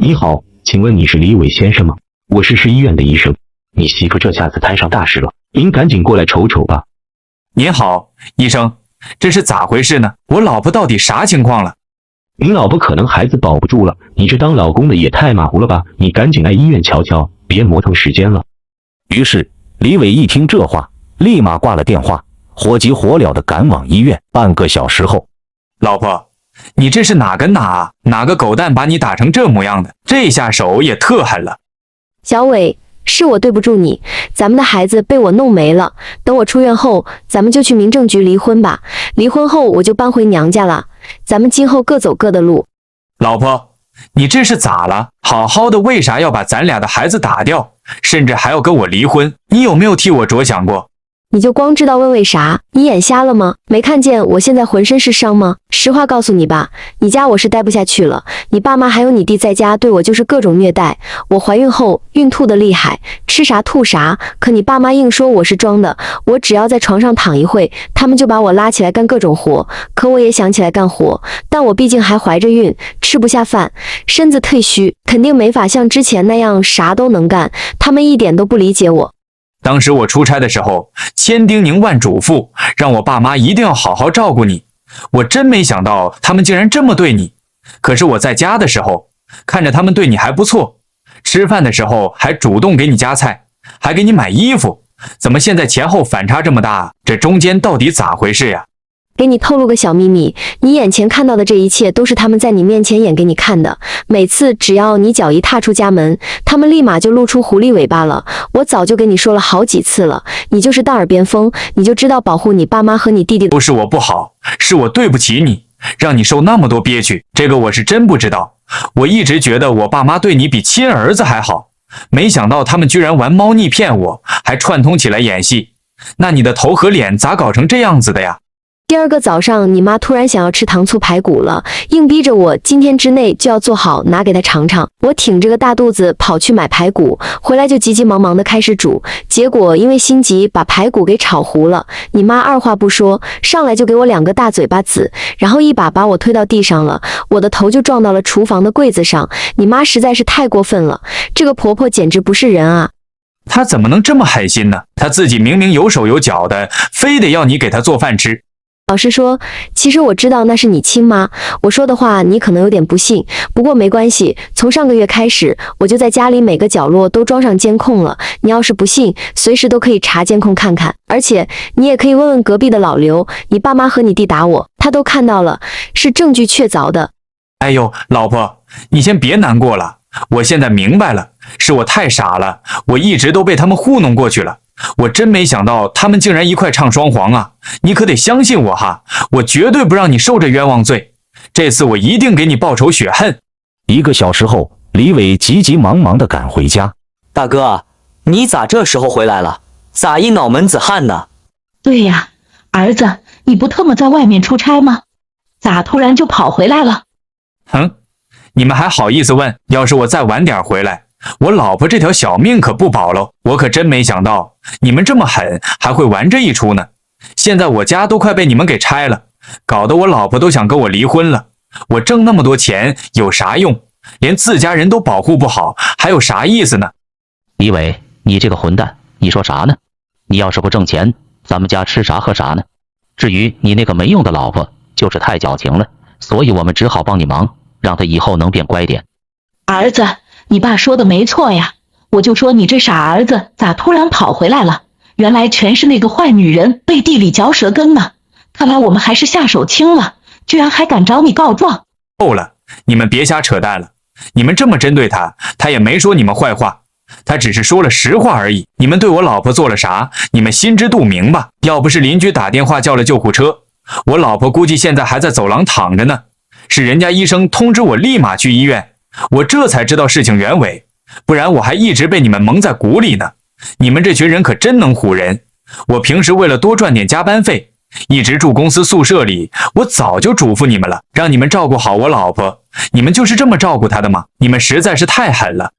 你好，请问你是李伟先生吗？我是市医院的医生，你媳妇这下子摊上大事了，您赶紧过来瞅瞅吧。您好，医生，这是咋回事呢？我老婆到底啥情况了？您老婆可能孩子保不住了，你这当老公的也太马虎了吧，你赶紧来医院瞧瞧，别磨蹭时间了。于是李伟一听这话，立马挂了电话，火急火燎地赶往医院。半个小时后，老婆，你这是哪跟哪啊？哪个狗蛋把你打成这模样的？这下手也特狠了。小伟，是我对不住你，咱们的孩子被我弄没了。等我出院后，咱们就去民政局离婚吧。离婚后我就搬回娘家了，咱们今后各走各的路。老婆，你这是咋了？好好的，为啥要把咱俩的孩子打掉，甚至还要跟我离婚？你有没有替我着想过？你就光知道问为啥？你眼瞎了吗？没看见我现在浑身是伤吗？实话告诉你吧，你家我是待不下去了。你爸妈还有你弟在家对我就是各种虐待。我怀孕后孕吐的厉害，吃啥吐啥，可你爸妈硬说我是装的。我只要在床上躺一会，他们就把我拉起来干各种活。可我也想起来干活，但我毕竟还怀着孕，吃不下饭，身子忒虚，肯定没法像之前那样啥都能干。他们一点都不理解我。当时我出差的时候，千叮咛万嘱咐，让我爸妈一定要好好照顾你。我真没想到他们竟然这么对你。可是我在家的时候，看着他们对你还不错，吃饭的时候还主动给你夹菜，还给你买衣服，怎么现在前后反差这么大啊？这中间到底咋回事呀？给你透露个小秘密，你眼前看到的这一切都是他们在你面前演给你看的。每次只要你脚一踏出家门，他们立马就露出狐狸尾巴了。我早就跟你说了好几次了，你就是当耳边风，你就知道保护你爸妈和你弟弟。不是我不好，是我对不起你，让你受那么多憋屈，这个我是真不知道。我一直觉得我爸妈对你比亲儿子还好，没想到他们居然玩猫腻骗我，还串通起来演戏。那你的头和脸咋搞成这样子的呀？第二个早上，你妈突然想要吃糖醋排骨了，硬逼着我今天之内就要做好，拿给她尝尝。我挺着个大肚子跑去买排骨，回来就急急忙忙的开始煮，结果因为心急把排骨给炒糊了。你妈二话不说，上来就给我2个大嘴巴子，然后一把把我推到地上了，我的头就撞到了厨房的柜子上。你妈实在是太过分了，这个婆婆简直不是人啊！她怎么能这么狠心呢？她自己明明有手有脚的，非得要你给她做饭吃。老实说，其实我知道那是你亲妈，我说的话你可能有点不信，不过没关系，从上个月开始，我就在家里每个角落都装上监控了，你要是不信，随时都可以查监控看看，而且你也可以问问隔壁的老刘，你爸妈和你弟打我，他都看到了，是证据确凿的。哎呦，老婆，你先别难过了，我现在明白了，是我太傻了，我一直都被他们糊弄过去了。我真没想到他们竟然一块唱双簧啊！你可得相信我哈，我绝对不让你受这冤枉罪。这次我一定给你报仇雪恨。1个小时后，李伟急急忙忙地赶回家。大哥，你咋这时候回来了？咋一脑门子汗呢？对呀，儿子，你不特么在外面出差吗？咋突然就跑回来了？哼，你们还好意思问？要是我再晚点回来，我老婆这条小命可不保喽！我可真没想到你们这么狠，还会玩这一出呢。现在我家都快被你们给拆了，搞得我老婆都想跟我离婚了。我挣那么多钱有啥用？连自家人都保护不好，还有啥意思呢？李伟，你这个混蛋，你说啥呢？你要是不挣钱，咱们家吃啥喝啥呢？至于你那个没用的老婆，就是太矫情了，所以我们只好帮你忙，让她以后能变乖点。儿子，你爸说的没错呀，我就说你这傻儿子咋突然跑回来了？原来全是那个坏女人背地里嚼舌根呢。看来我们还是下手轻了，居然还敢找你告状。够了，你们别瞎扯淡了。你们这么针对他，他也没说你们坏话，他只是说了实话而已。你们对我老婆做了啥，你们心知肚明吧？要不是邻居打电话叫了救护车，我老婆估计现在还在走廊躺着呢。是人家医生通知我立马去医院，我这才知道事情原委，不然我还一直被你们蒙在鼓里呢。你们这群人可真能唬人！我平时为了多赚点加班费，一直住公司宿舍里，我早就嘱咐你们了，让你们照顾好我老婆。你们就是这么照顾她的吗？你们实在是太狠了！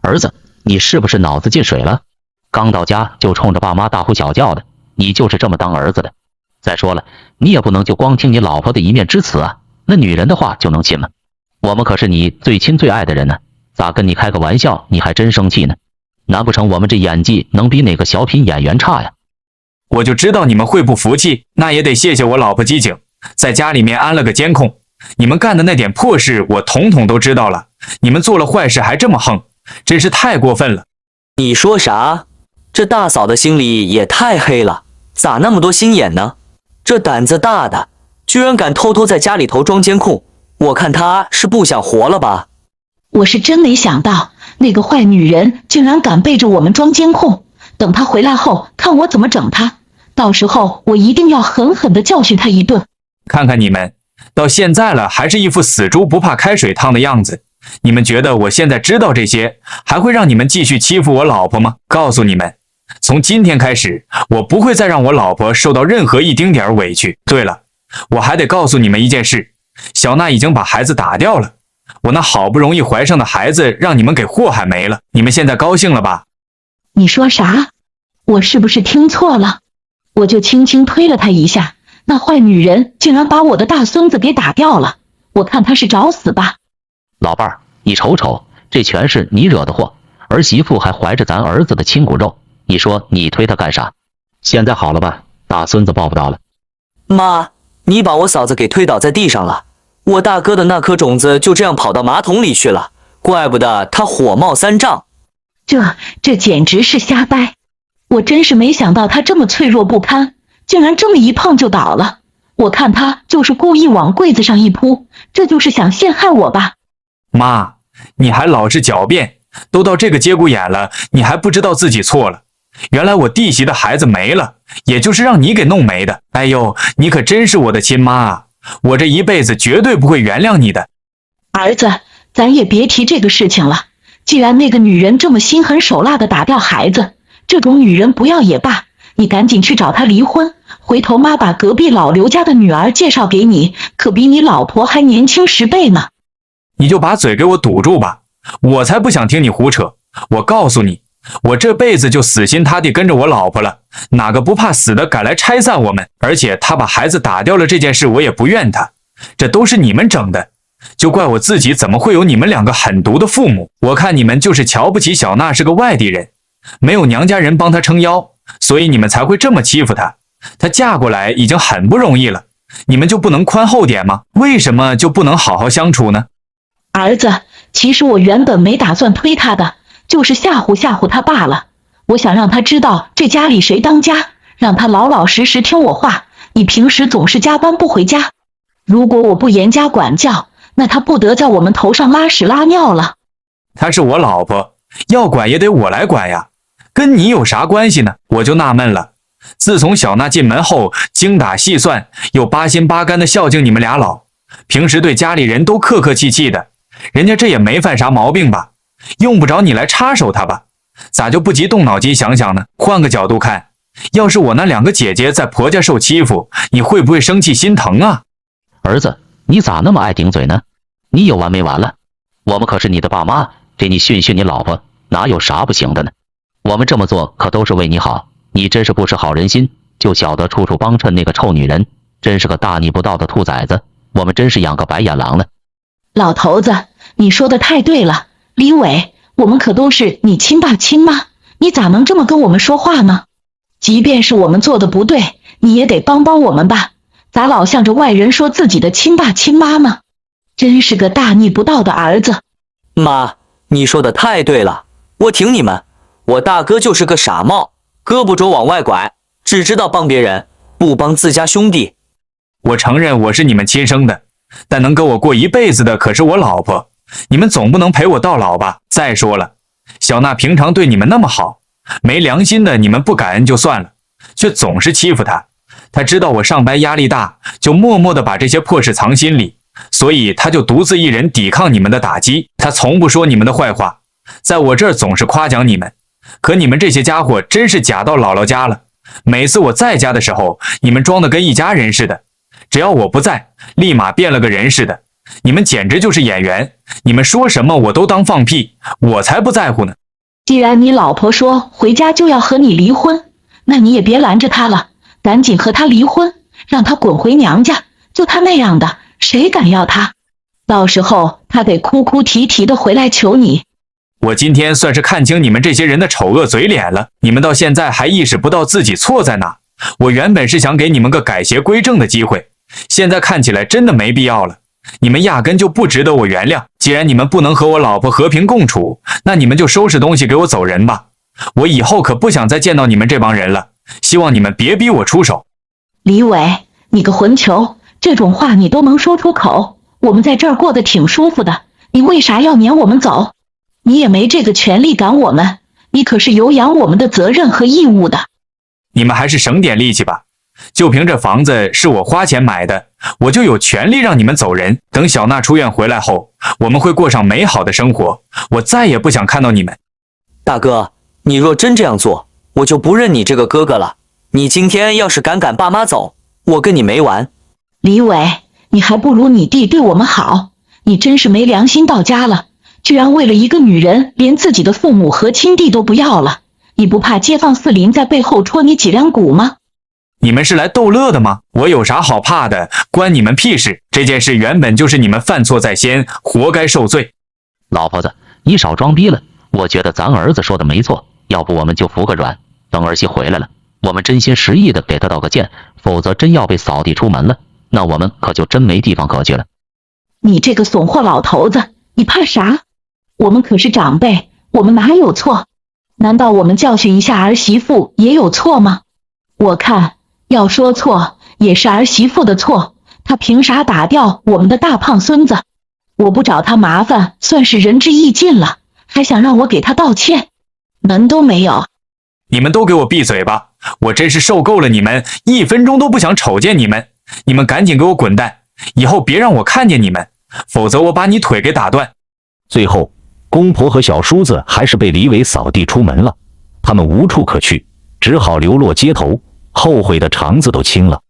儿子，你是不是脑子进水了？刚到家就冲着爸妈大呼小叫的，你就是这么当儿子的？再说了，你也不能就光听你老婆的一面之词啊，那女人的话就能信吗？我们可是你最亲最爱的人呢，咋跟你开个玩笑，你还真生气呢？难不成我们这演技能比哪个小品演员差呀？我就知道你们会不服气，那也得谢谢我老婆机警，在家里面安了个监控。你们干的那点破事，我统统都知道了。你们做了坏事还这么横，真是太过分了。你说啥？这大嫂的心里也太黑了，咋那么多心眼呢？这胆子大的，居然敢偷偷在家里头装监控，我看她是不想活了吧？我是真没想到，那个坏女人竟然敢背着我们装监控。等她回来后，看我怎么整她。到时候我一定要狠狠地教训她一顿。看看你们，到现在了还是一副死猪不怕开水烫的样子。你们觉得我现在知道这些，还会让你们继续欺负我老婆吗？告诉你们，从今天开始，我不会再让我老婆受到任何一丁点委屈。对了，我还得告诉你们一件事，小娜已经把孩子打掉了。我那好不容易怀上的孩子让你们给祸害没了，你们现在高兴了吧？你说啥？我是不是听错了？我就轻轻推了她一下，那坏女人竟然把我的大孙子给打掉了，我看她是找死吧。老伴儿，你瞅瞅，这全是你惹的祸，儿媳妇还怀着咱儿子的亲骨肉，你说你推她干啥？现在好了吧，大孙子抱不到了。妈，你把我嫂子给推倒在地上了，我大哥的那颗种子就这样跑到马桶里去了，怪不得他火冒三丈。这简直是瞎掰！我真是没想到他这么脆弱不堪，竟然这么一碰就倒了。我看他就是故意往柜子上一扑，这就是想陷害我吧。妈，你还老是狡辩，都到这个节骨眼了，你还不知道自己错了。原来我弟媳的孩子没了，也就是让你给弄没的。哎呦，你可真是我的亲妈啊！我这一辈子绝对不会原谅你的。儿子，咱也别提这个事情了。既然那个女人这么心狠手辣的打掉孩子，这种女人不要也罢，你赶紧去找她离婚。回头妈把隔壁老刘家的女儿介绍给你，可比你老婆还年轻10倍呢。你就把嘴给我堵住吧，我才不想听你胡扯。我告诉你，我这辈子就死心塌地跟着我老婆了，哪个不怕死的敢来拆散我们？而且她把孩子打掉了这件事，我也不怨她，这都是你们整的。就怪我自己怎么会有你们2个狠毒的父母。我看你们就是瞧不起小娜是个外地人，没有娘家人帮她撑腰，所以你们才会这么欺负她。她嫁过来已经很不容易了，你们就不能宽厚点吗？为什么就不能好好相处呢？儿子，其实我原本没打算推她的，就是吓唬吓唬她罢了。我想让她知道这家里谁当家，让她老老实实听我话。你平时总是加班不回家，如果我不严加管教，那她不得在我们头上拉屎拉尿了。她是我老婆，要管也得我来管呀，跟你有啥关系呢？我就纳闷了，自从小娜进门后，精打细算又八心八肝的孝敬你们俩老，平时对家里人都客客气气的，人家这也没犯啥毛病吧？用不着你来插手他吧？咋就不及动脑筋想想呢？换个角度看，要是我那2个姐姐在婆家受欺负，你会不会生气心疼啊？儿子，你咋那么爱顶嘴呢？你有完没完了？我们可是你的爸妈，给你训训你老婆，哪有啥不行的呢？我们这么做可都是为你好，你真是不识好人心，就晓得处处帮衬那个臭女人，真是个大逆不道的兔崽子，我们真是养个白眼狼呢。老头子，你说的太对了。李伟，我们可都是你亲爸亲妈，你咋能这么跟我们说话呢？即便是我们做的不对，你也得帮帮我们吧，咋老向着外人说自己的亲爸亲妈呢？真是个大逆不道的儿子。妈，你说的太对了，我挺你们。我大哥就是个傻帽，胳膊肘往外拐，只知道帮别人，不帮自家兄弟。我承认我是你们亲生的，但能跟我过一辈子的可是我老婆，你们总不能陪我到老吧？再说了，小娜平常对你们那么好，没良心的你们不感恩就算了，却总是欺负她。她知道我上班压力大，就默默地把这些破事藏心里，所以她就独自一人抵抗你们的打击。她从不说你们的坏话，在我这儿总是夸奖你们。可你们这些家伙真是假到姥姥家了，每次我在家的时候，你们装得跟一家人似的，只要我不在，立马变了个人似的。你们简直就是演员，你们说什么我都当放屁，我才不在乎呢。既然你老婆说回家就要和你离婚，那你也别拦着她了，赶紧和她离婚，让她滚回娘家。就她那样的，谁敢要她？到时候她得哭哭啼啼的回来求你，我今天算是看清你们这些人的丑恶嘴脸了，你们到现在还意识不到自己错在哪。我原本是想给你们个改邪归正的机会，现在看起来真的没必要了。你们压根就不值得我原谅。既然你们不能和我老婆和平共处，那你们就收拾东西给我走人吧。我以后可不想再见到你们这帮人了，希望你们别逼我出手。李伟，你个混球，这种话你都能说出口？我们在这儿过得挺舒服的，你为啥要撵我们走？你也没这个权利赶我们，你可是有养我们的责任和义务的。你们还是省点力气吧。就凭这房子是我花钱买的，我就有权利让你们走人。等小娜出院回来后，我们会过上美好的生活。我再也不想看到你们。大哥，你若真这样做，我就不认你这个哥哥了。你今天要是敢赶爸妈走，我跟你没完。李伟，你还不如你弟对我们好，你真是没良心到家了，居然为了一个女人连自己的父母和亲弟都不要了。你不怕街坊四邻在背后戳你脊梁骨吗？你们是来逗乐的吗？我有啥好怕的？关你们屁事！这件事原本就是你们犯错在先，活该受罪。老婆子，你少装逼了。我觉得咱儿子说的没错，要不我们就服个软，等儿媳回来了，我们真心实意的给她道个歉，否则真要被扫地出门了，那我们可就真没地方可去了。你这个怂货老头子，你怕啥？我们可是长辈，我们哪有错？难道我们教训一下儿媳妇也有错吗？我看要说错也是儿媳妇的错，她凭啥打掉我们的大胖孙子？我不找她麻烦算是仁至义尽了，还想让我给她道歉，门都没有。你们都给我闭嘴吧！我真是受够了你们，1分钟都不想瞅见你们。你们赶紧给我滚蛋，以后别让我看见你们，否则我把你腿给打断。最后，公婆和小叔子还是被李伟扫地出门了，他们无处可去，只好流落街头，后悔的肠子都青了。